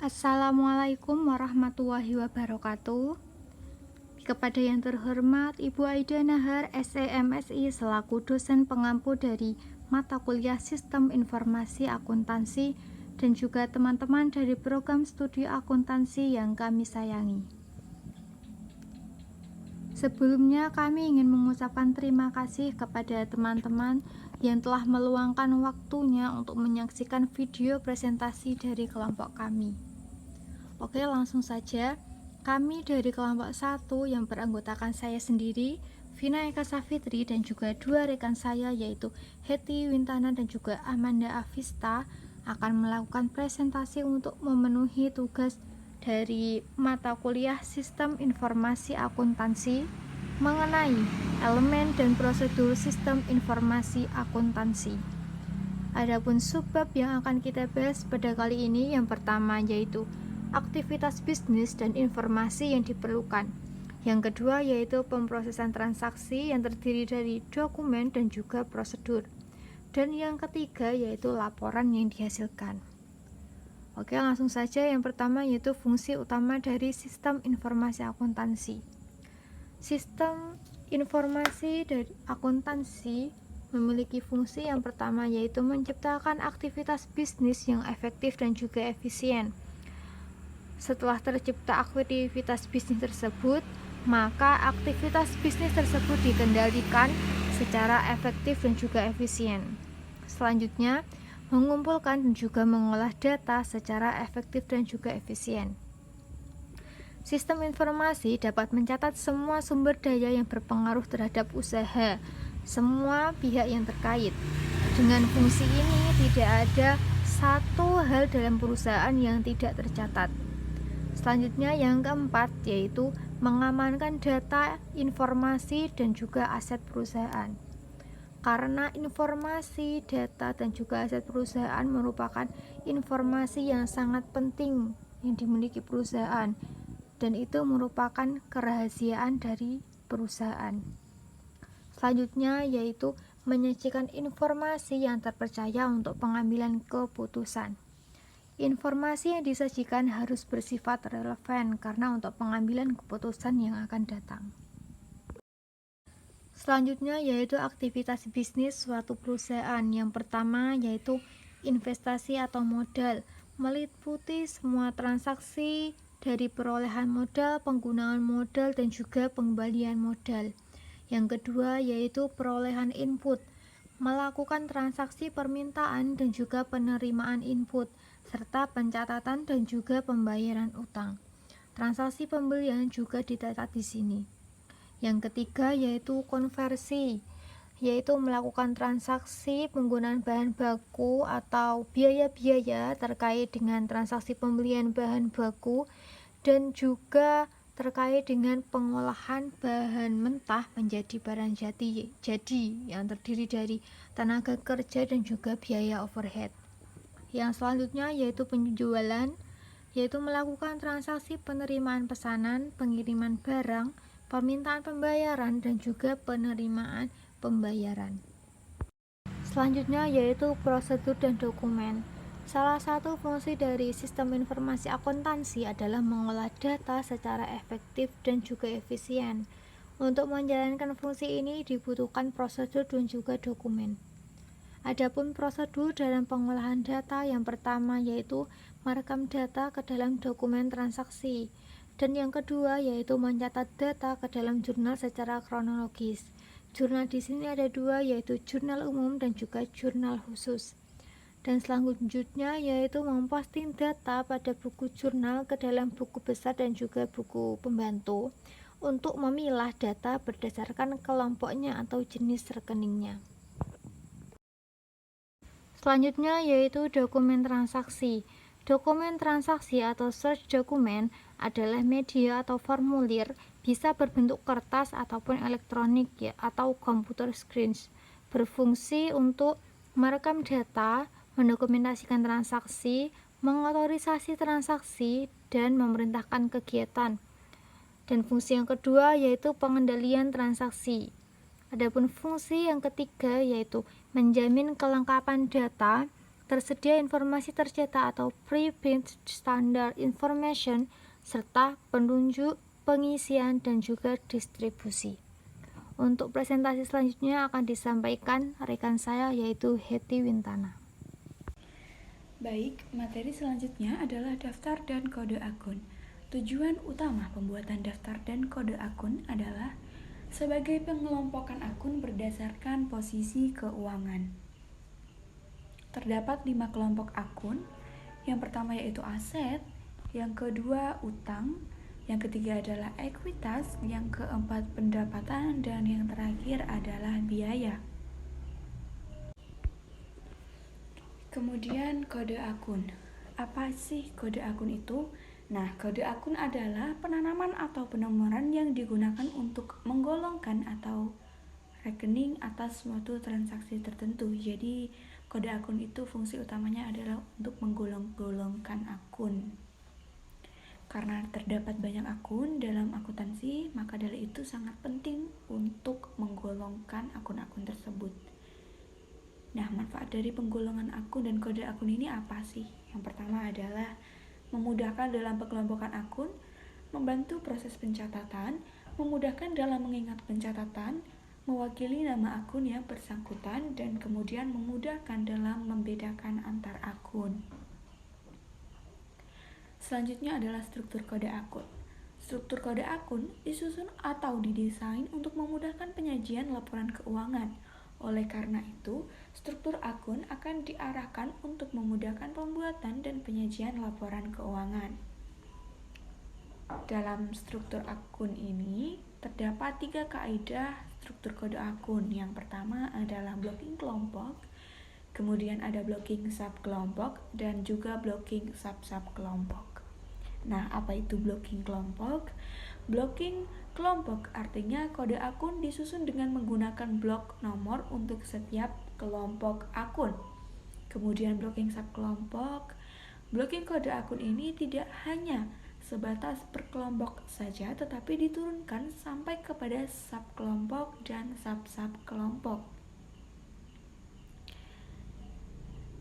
Assalamualaikum warahmatullahi wabarakatuh. Kepada yang terhormat Ibu Aida Nahar, SEMSI, selaku dosen pengampu dari mata kuliah Sistem Informasi Akuntansi, dan juga teman-teman dari program studi akuntansi yang kami sayangi. Sebelumnya kami ingin mengucapkan terima kasih kepada teman-teman yang telah meluangkan waktunya untuk menyaksikan video presentasi dari kelompok kami. Oke, langsung saja. Kami dari kelompok 1 yang beranggotakan saya sendiri, Vina Eka Safitri, dan juga dua rekan saya yaitu Heti Wintana dan juga Amanda Avista akan melakukan presentasi untuk memenuhi tugas dari mata kuliah Sistem Informasi Akuntansi mengenai elemen dan prosedur Sistem Informasi Akuntansi. Adapun subbab yang akan kita bahas pada kali ini yang pertama yaitu aktivitas bisnis dan informasi yang diperlukan. Yang kedua yaitu pemrosesan transaksi yang terdiri dari dokumen dan juga prosedur. Dan yang ketiga yaitu laporan yang dihasilkan. Oke, langsung saja. Yang pertama yaitu fungsi utama dari sistem informasi akuntansi. Sistem informasi dari akuntansi memiliki fungsi yang pertama yaitu menciptakan aktivitas bisnis yang efektif dan juga efisien. Setelah tercipta aktivitas bisnis tersebut, maka aktivitas bisnis tersebut dikendalikan secara efektif dan juga efisien. Selanjutnya, mengumpulkan dan juga mengolah data secara efektif dan juga efisien. Sistem informasi dapat mencatat semua sumber daya yang berpengaruh terhadap usaha, semua pihak yang terkait. Dengan fungsi ini, tidak ada satu hal dalam perusahaan yang tidak tercatat. Selanjutnya yang keempat yaitu mengamankan data, informasi, dan juga aset perusahaan. Karena informasi, data, dan juga aset perusahaan merupakan informasi yang sangat penting yang dimiliki perusahaan, dan itu merupakan kerahasiaan dari perusahaan. Selanjutnya yaitu menyajikan informasi yang terpercaya untuk pengambilan keputusan. Informasi yang disajikan harus bersifat relevan karena untuk pengambilan keputusan yang akan datang. Selanjutnya yaitu aktivitas bisnis suatu perusahaan. Yang pertama yaitu investasi atau modal, meliputi semua transaksi dari perolehan modal, penggunaan modal, dan juga pengembalian modal. Yang kedua yaitu perolehan input, melakukan transaksi permintaan dan juga penerimaan input, serta pencatatan dan juga pembayaran utang. Transaksi pembelian juga dicatat di sini. Yang ketiga yaitu konversi, yaitu melakukan transaksi penggunaan bahan baku atau biaya-biaya terkait dengan transaksi pembelian bahan baku dan juga terkait dengan pengolahan bahan mentah menjadi barang jadi yang terdiri dari tenaga kerja dan juga biaya overhead. Yang selanjutnya yaitu penjualan, yaitu melakukan transaksi penerimaan pesanan, pengiriman barang, permintaan pembayaran, dan juga penerimaan pembayaran. Selanjutnya yaitu prosedur dan dokumen. Salah satu fungsi dari sistem informasi akuntansi adalah mengolah data secara efektif dan juga efisien. Untuk menjalankan fungsi ini dibutuhkan prosedur dan juga dokumen. Adapun prosedur dalam pengolahan data yang pertama yaitu merekam data ke dalam dokumen transaksi, dan yang kedua yaitu mencatat data ke dalam jurnal secara kronologis. Jurnal di sini ada dua yaitu jurnal umum dan juga jurnal khusus. Dan selanjutnya yaitu memposting data pada buku jurnal ke dalam buku besar dan juga buku pembantu untuk memilah data berdasarkan kelompoknya atau jenis rekeningnya. Selanjutnya yaitu dokumen transaksi. Dokumen transaksi atau search dokumen adalah media atau formulir, bisa berbentuk kertas ataupun elektronik ya, atau computer screens. Berfungsi untuk merekam data, mendokumentasikan transaksi, mengotorisasi transaksi, dan memerintahkan kegiatan. Dan fungsi yang kedua yaitu pengendalian transaksi. Adapun fungsi yang ketiga yaitu menjamin kelengkapan data, tersedia informasi tercetak atau preprint standard information, serta penunjuk, pengisian, dan juga distribusi. Untuk presentasi selanjutnya akan disampaikan rekan saya yaitu Hetty Wintana. Baik, materi selanjutnya adalah daftar dan kode akun. Tujuan utama pembuatan daftar dan kode akun adalah sebagai pengelompokan akun berdasarkan posisi keuangan. Terdapat 5 kelompok akun. Yang pertama yaitu aset, yang kedua utang, yang ketiga adalah ekuitas, yang keempat pendapatan, dan yang terakhir adalah biaya. Kemudian kode akun. Apa sih kode akun itu? Nah, kode akun adalah penanaman atau penomoran yang digunakan untuk menggolongkan atau rekening atas suatu transaksi tertentu. Jadi, kode akun itu fungsi utamanya adalah untuk menggolong-golongkan akun. Karena terdapat banyak akun dalam akuntansi, maka dari itu sangat penting untuk menggolongkan akun-akun tersebut. Nah, manfaat dari penggolongan akun dan kode akun ini apa sih? Yang pertama adalah memudahkan dalam pengelompokan akun, membantu proses pencatatan, memudahkan dalam mengingat pencatatan, mewakili nama akun yang bersangkutan, dan kemudian memudahkan dalam membedakan antar akun. Selanjutnya adalah struktur kode akun. Struktur kode akun disusun atau didesain untuk memudahkan penyajian laporan keuangan. Oleh karena itu, struktur akun akan diarahkan untuk memudahkan pembuatan dan penyajian laporan keuangan. Dalam struktur akun ini, terdapat 3 kaidah struktur kode akun. Yang pertama adalah blocking kelompok, kemudian ada blocking subkelompok, dan juga blocking sub-sub kelompok. Nah, apa itu blocking kelompok? Blocking kelompok artinya kode akun disusun dengan menggunakan blok nomor untuk setiap kelompok akun. Kemudian blocking subkelompok. Blocking kode akun ini tidak hanya sebatas per kelompok saja, tetapi diturunkan sampai kepada subkelompok dan sub-sub kelompok.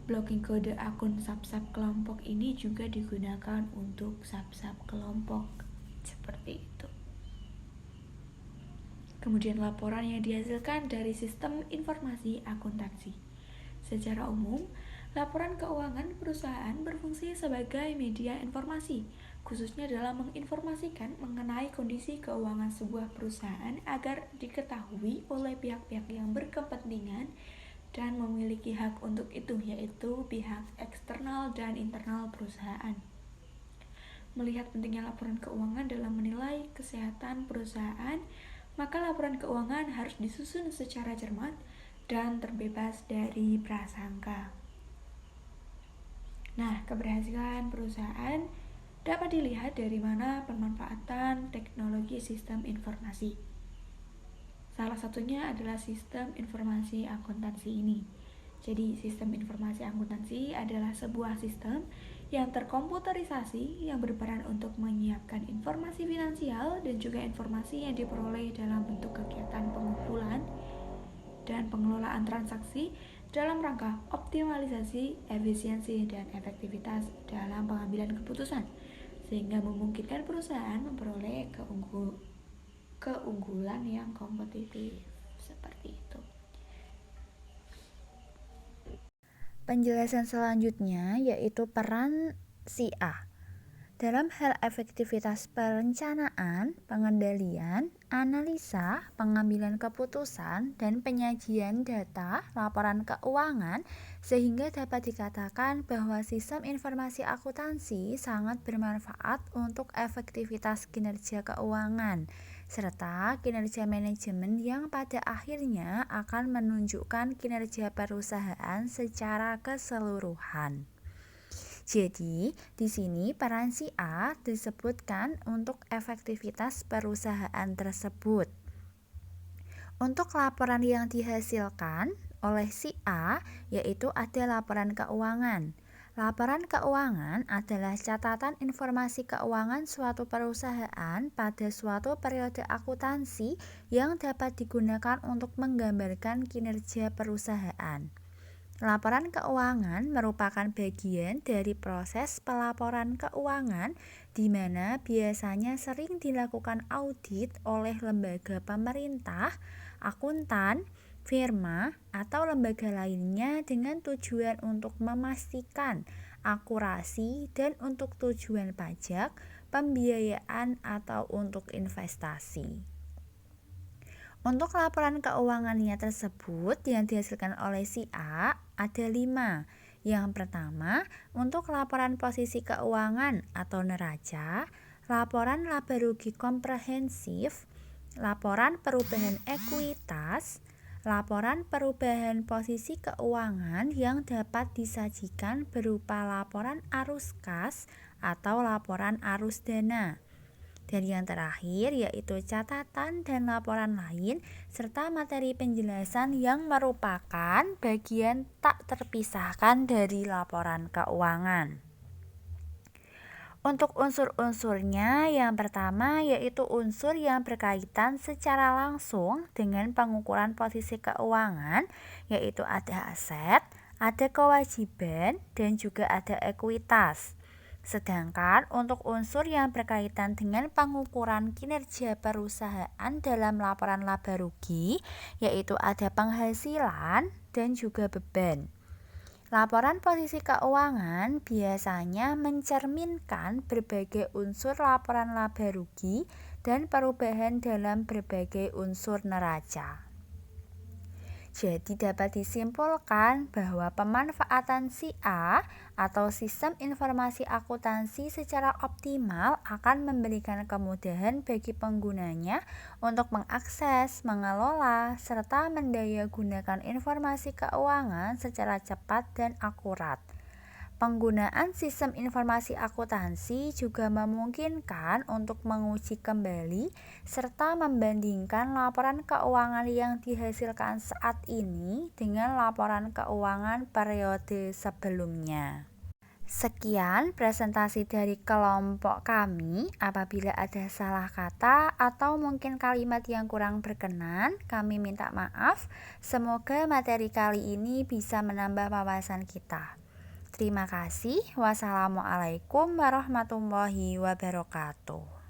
Blocking kode akun sub-sub kelompok ini juga digunakan untuk sub-sub kelompok. Seperti itu. Kemudian laporan yang dihasilkan dari sistem informasi akuntansi. Secara umum, laporan keuangan perusahaan berfungsi sebagai media informasi, khususnya dalam menginformasikan mengenai kondisi keuangan sebuah perusahaan agar diketahui oleh pihak-pihak yang berkepentingan dan memiliki hak untuk itu, yaitu pihak eksternal dan internal perusahaan. Melihat pentingnya laporan keuangan dalam menilai kesehatan perusahaan, maka laporan keuangan harus disusun secara cermat dan terbebas dari prasangka. Nah, keberhasilan perusahaan dapat dilihat dari mana pemanfaatan teknologi sistem informasi. Salah satunya adalah sistem informasi akuntansi ini. Jadi, sistem informasi akuntansi adalah sebuah sistem yang terkomputerisasi yang berperan untuk menyiapkan informasi finansial dan juga informasi yang diperoleh dalam bentuk kegiatan pengumpulan dan pengelolaan transaksi dalam rangka optimalisasi efisiensi dan efektivitas dalam pengambilan keputusan, sehingga memungkinkan perusahaan memperoleh keunggulan yang kompetitif. Seperti itu. Penjelasan selanjutnya yaitu peran si A. Dalam hal efektivitas perencanaan, pengendalian, analisa, pengambilan keputusan, dan penyajian data laporan keuangan, sehingga dapat dikatakan bahwa sistem informasi akuntansi sangat bermanfaat untuk efektivitas kinerja keuangan, serta kinerja manajemen yang pada akhirnya akan menunjukkan kinerja perusahaan secara keseluruhan. Jadi, di sini peran si A disebutkan untuk efektivitas perusahaan tersebut. Untuk laporan yang dihasilkan oleh si A, yaitu ada laporan keuangan. Laporan keuangan adalah catatan informasi keuangan suatu perusahaan pada suatu periode akuntansi yang dapat digunakan untuk menggambarkan kinerja perusahaan. Laporan keuangan merupakan bagian dari proses pelaporan keuangan di mana biasanya sering dilakukan audit oleh lembaga pemerintah, akuntan, firma, atau lembaga lainnya dengan tujuan untuk memastikan akurasi dan untuk tujuan pajak, pembiayaan, atau untuk investasi. Untuk laporan keuangannya tersebut yang dihasilkan oleh si A ada 5. Yang pertama, untuk laporan posisi keuangan atau neraca, laporan laba rugi komprehensif, laporan perubahan ekuitas, laporan perubahan posisi keuangan yang dapat disajikan berupa laporan arus kas atau laporan arus dana. Dan yang terakhir yaitu catatan dan laporan lain serta materi penjelasan yang merupakan bagian tak terpisahkan dari laporan keuangan. Untuk unsur-unsurnya, yang pertama yaitu unsur yang berkaitan secara langsung dengan pengukuran posisi keuangan, yaitu ada aset, ada kewajiban, dan juga ada ekuitas. Sedangkan untuk unsur yang berkaitan dengan pengukuran kinerja perusahaan dalam laporan laba rugi, yaitu ada penghasilan dan juga beban. Laporan posisi keuangan biasanya mencerminkan berbagai unsur laporan laba rugi dan perubahan dalam berbagai unsur neraca. Jadi dapat disimpulkan bahwa pemanfaatan si A atau sistem informasi akuntansi secara optimal akan memberikan kemudahan bagi penggunanya untuk mengakses, mengelola, serta mendayagunakan informasi keuangan secara cepat dan akurat. Penggunaan sistem informasi akuntansi juga memungkinkan untuk menguji kembali serta membandingkan laporan keuangan yang dihasilkan saat ini dengan laporan keuangan periode sebelumnya. Sekian presentasi dari kelompok kami. Apabila ada salah kata atau mungkin kalimat yang kurang berkenan, kami minta maaf. Semoga materi kali ini bisa menambah wawasan kita. Terima kasih. Wassalamualaikum warahmatullahi wabarakatuh.